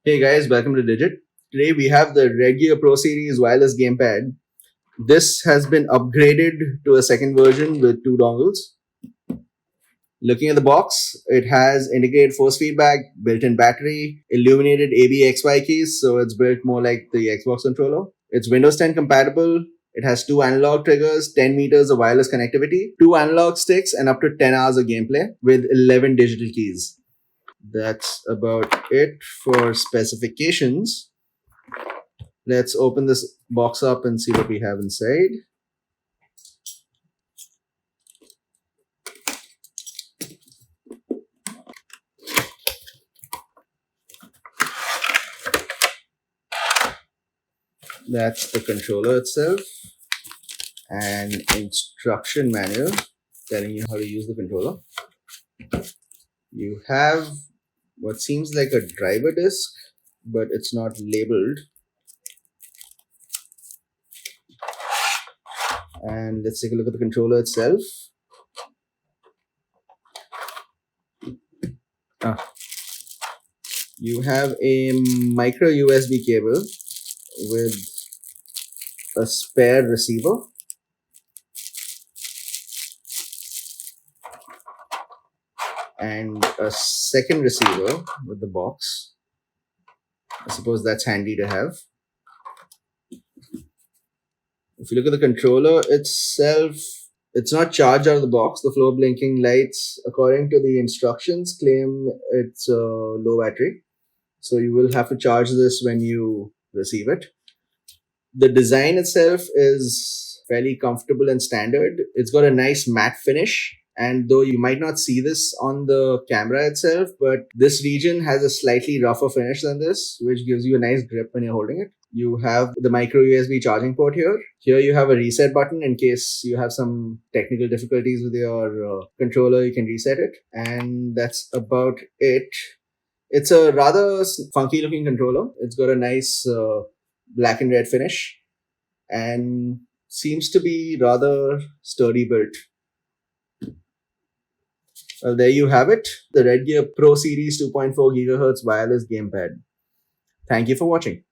Hey guys, welcome to Digit. Today we have the Redgear Pro Series wireless gamepad. This has been upgraded to a second version with two dongles. Looking at the box, it has integrated force feedback, built-in battery, illuminated ABXY keys, so it's built more like the Xbox controller. It's Windows 10 compatible. It has two analog triggers, 10 meters of wireless connectivity, two analog sticks, and up to 10 hours of gameplay with 11 digital keys. That's about it for specifications. Let's open this box up and see what we have inside. That's the controller itself, and instruction manual telling you how to use the controller. You have what seems like a driver disc, but it's not labeled. And let's take a look at the controller itself. You have a micro USB cable with a spare receiver. And a second receiver with the box. I suppose that's handy to have. If you look at the controller itself, it's not charged out of the box. The floor blinking lights, according to the instructions, claim it's a low battery. So you will have to charge this when you receive it. The design itself is fairly comfortable and standard. It's got a nice matte finish. And though you might not see this on the camera itself, but this region has a slightly rougher finish than this, which gives you a nice grip when you're holding it. You have the micro USB charging port here. Here you have a reset button in case you have some technical difficulties with your controller, you can reset it. And that's about it. It's a rather funky looking controller. It's got a nice black and red finish and seems to be rather sturdy built. Well, there you have it, the Redgear Pro Series 2.4 GHz wireless gamepad. Thank you for watching.